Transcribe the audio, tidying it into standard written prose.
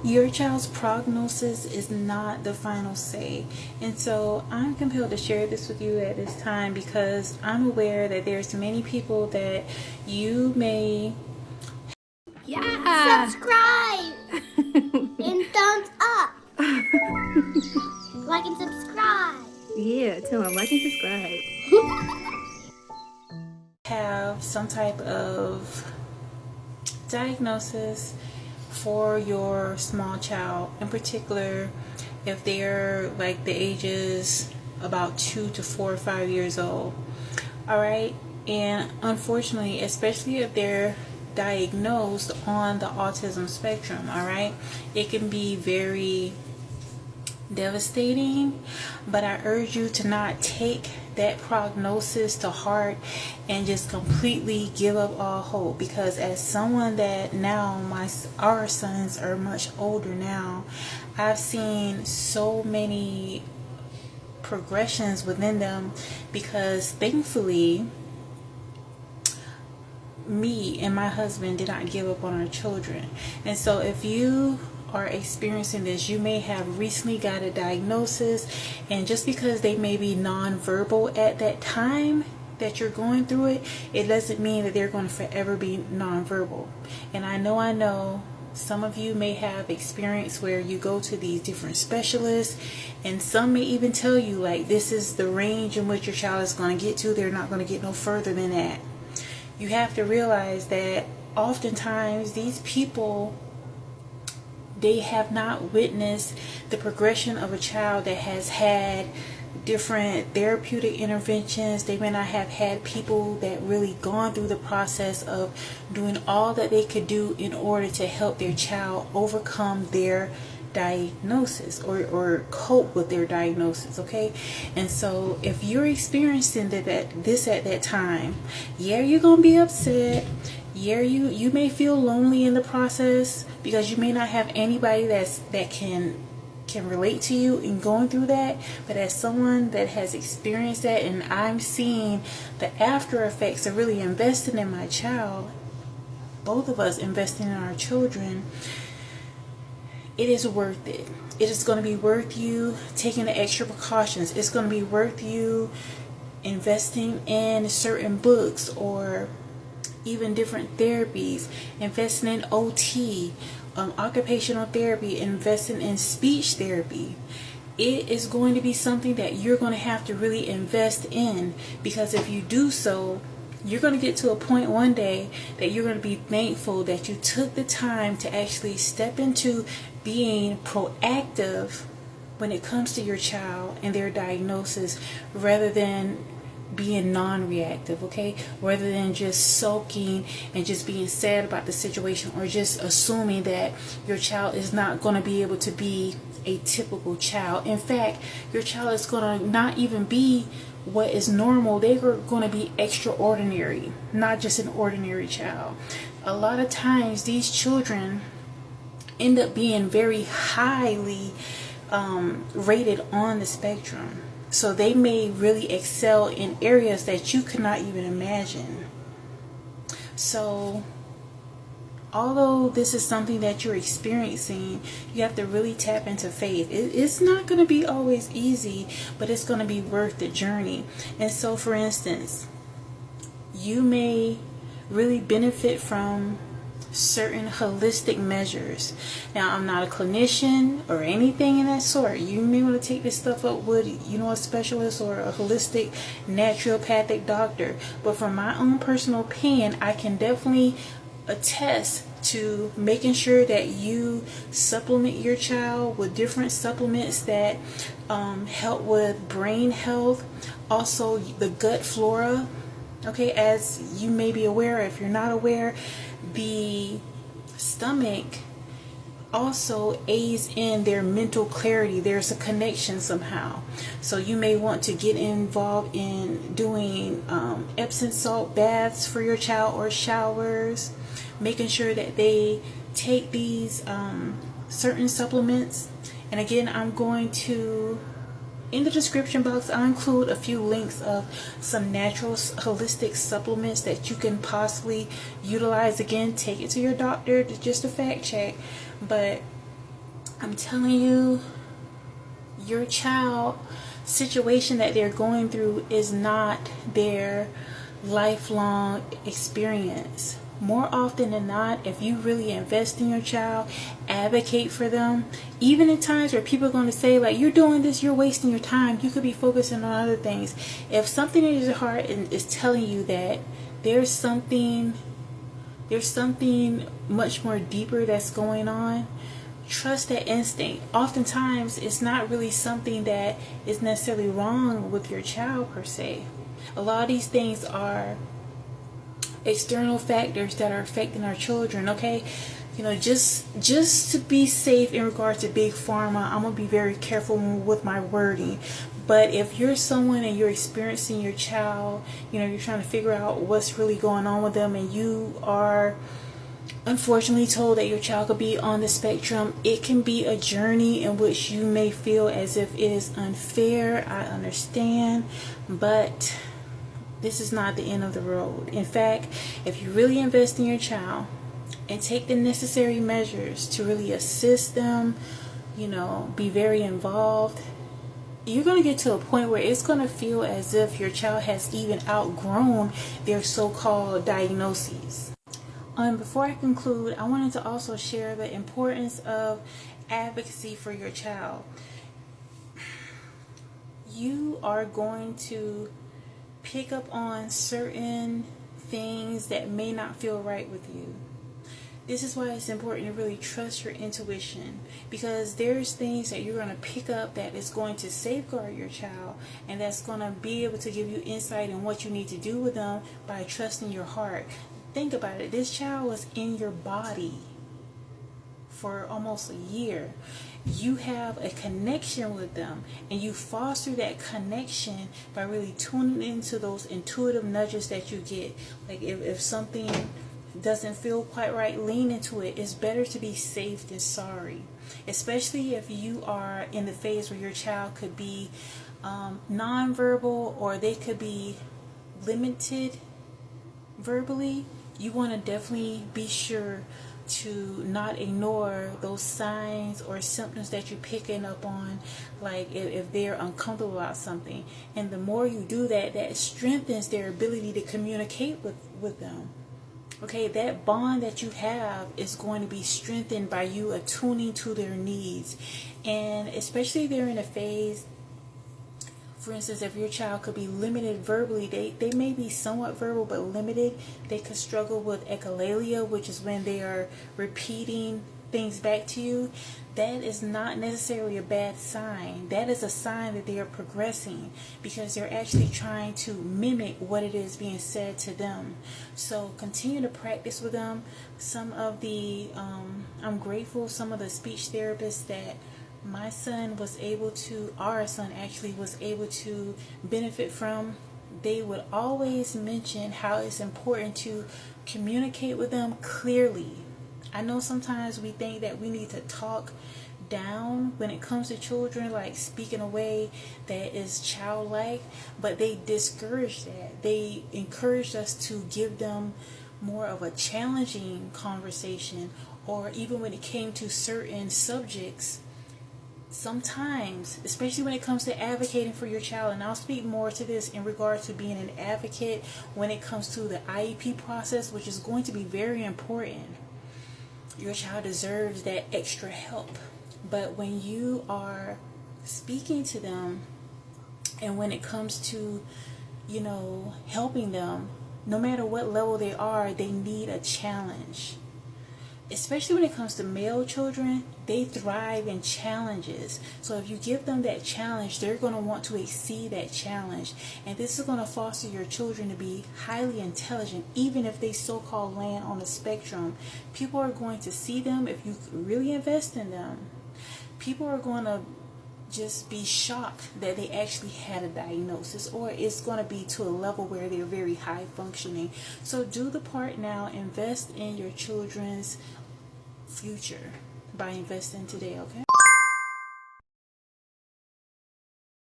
Your child's prognosis is not the final say. And so I'm compelled to share this with you at this time because I'm aware that there's many people that you may subscribe and thumbs up. Like and subscribe. Yeah, tell them like and subscribe. have some type of diagnosis for your small child, in particular if they're like the ages about 2 to 4 or 5 years old. All right, and unfortunately, especially if they're diagnosed on the autism spectrum, all right, it can be very devastating, but I urge you to not take that prognosis to heart and just completely give up all hope, because as someone that now our sons are much older now, I've seen so many progressions within them, because thankfully me and my husband did not give up on our children. And so if you are experiencing this, you may have recently got a diagnosis, and just because they may be non-verbal at that time that you're going through it, it doesn't mean that they're going to forever be non-verbal. And I know some of you may have experience where you go to these different specialists, and some may even tell you like this is the range in which your child is going to get to. They're not going to get no further than that. You have to realize that oftentimes these people, they have not witnessed the progression of a child that has had different therapeutic interventions. They may not have had people that really gone through the process of doing all that they could do in order to help their child overcome their diagnosis or cope with their diagnosis. Okay, and so if you're experiencing this at that time, yeah, you're gonna be upset. Yeah, you may feel lonely in the process because you may not have anybody that can relate to you in going through that. But as someone that has experienced that, and I'm seeing the after effects of really investing in my child, both of us investing in our children, it is worth it. It is going to be worth you taking the extra precautions. It's going to be worth you investing in certain books or even different therapies, investing in OT, occupational therapy, investing in speech therapy. It is going to be something that you're going to have to really invest in, because if you do so, you're going to get to a point one day that you're going to be thankful that you took the time to actually step into being proactive when it comes to your child and their diagnosis, rather than being non-reactive, okay? Rather than just sulking and just being sad about the situation, or just assuming that your child is not going to be able to be a typical child. In fact, your child is going to not even be what is normal. They're going to be extraordinary, not just an ordinary child. A lot of times these children end up being very highly rated on the spectrum. So they may really excel in areas that you could not even imagine. So although this is something that you're experiencing, you have to really tap into faith. It's not going to be always easy, but it's going to be worth the journey. And so, for instance, you may really benefit from certain holistic measures. Now, I'm not a clinician or anything in that sort. You may want to take this stuff up with, a specialist or a holistic naturopathic doctor. But from my own personal opinion, I can definitely attest to making sure that you supplement your child with different supplements that help with brain health, also the gut flora. Okay, as you may be aware, if you're not aware, the stomach also aids in their mental clarity. There's a connection somehow. So you may want to get involved in doing Epsom salt baths for your child, or showers, making sure that they take these certain supplements. And again, I'm going to, in the description box, I'll include a few links of some natural holistic supplements that you can possibly utilize. Again, take it to your doctor just to fact check. But I'm telling you, your child situation that they're going through is not their lifelong experience. More often than not, if you really invest in your child, advocate for them, even in times where people are going to say, like, you're doing this, you're wasting your time, you could be focusing on other things. If something in your heart is telling you that there's something much more deeper that's going on, trust that instinct. Oftentimes, it's not really something that is necessarily wrong with your child per se. A lot of these things are external factors that are affecting our children, okay? You know, just to be safe in regard to big pharma, I'm going to be very careful with my wording. But if you're someone and you're experiencing your child, you know, you're trying to figure out what's really going on with them, and you are unfortunately told that your child could be on the spectrum, it can be a journey in which you may feel as if it is unfair. I understand, but this is not the end of the road. In fact, if you really invest in your child and take the necessary measures to really assist them, you know, be very involved, you're going to get to a point where it's going to feel as if your child has even outgrown their so-called diagnoses. Before I conclude, I wanted to also share the importance of advocacy for your child. You are going to pick up on certain things that may not feel right with you. This is why it's important to really trust your intuition, because there's things that you're going to pick up that is going to safeguard your child, and that's going to be able to give you insight in what you need to do with them by trusting your heart. Think about it. This child was in your body for almost a year. You have a connection with them, and you foster that connection by really tuning into those intuitive nudges that you get. Like if something doesn't feel quite right, lean into it. It's better to be safe than sorry, especially if you are in the phase where your child could be nonverbal, or they could be limited verbally. You want to definitely be sure to not ignore those signs or symptoms that you're picking up on, like if they're uncomfortable about something. And the more you do that, that strengthens their ability to communicate with them. Okay, that bond that you have is going to be strengthened by you attuning to their needs. And especially if they're in a phase, for instance, if your child could be limited verbally, they may be somewhat verbal but limited. They could struggle with echolalia, which is when they are repeating things back to you. That is not necessarily a bad sign. That is a sign that they are progressing, because they're actually trying to mimic what it is being said to them. So continue to practice with them. I'm grateful some of the speech therapists that our son was able to benefit from, they would always mention how it's important to communicate with them clearly. I know sometimes we think that we need to talk down when it comes to children, like speak in a way that is childlike, but they discourage that. They encourage us to give them more of a challenging conversation, or even when it came to certain subjects, sometimes, especially when it comes to advocating for your child, and I'll speak more to this in regard to being an advocate when it comes to the IEP process, which is going to be very important. Your child deserves that extra help. But when you are speaking to them, and when it comes to, helping them, no matter what level they are, they need a challenge. Especially when it comes to male children, they thrive in challenges. So if you give them that challenge, they're going to want to exceed that challenge. And this is going to foster your children to be highly intelligent, even if they so-called land on the spectrum. People are going to see them if you really invest in them. People are going to just be shocked that they actually had a diagnosis, or it's going to be to a level where they're very high functioning. So do the part now. Invest in your children's future by investing today, okay?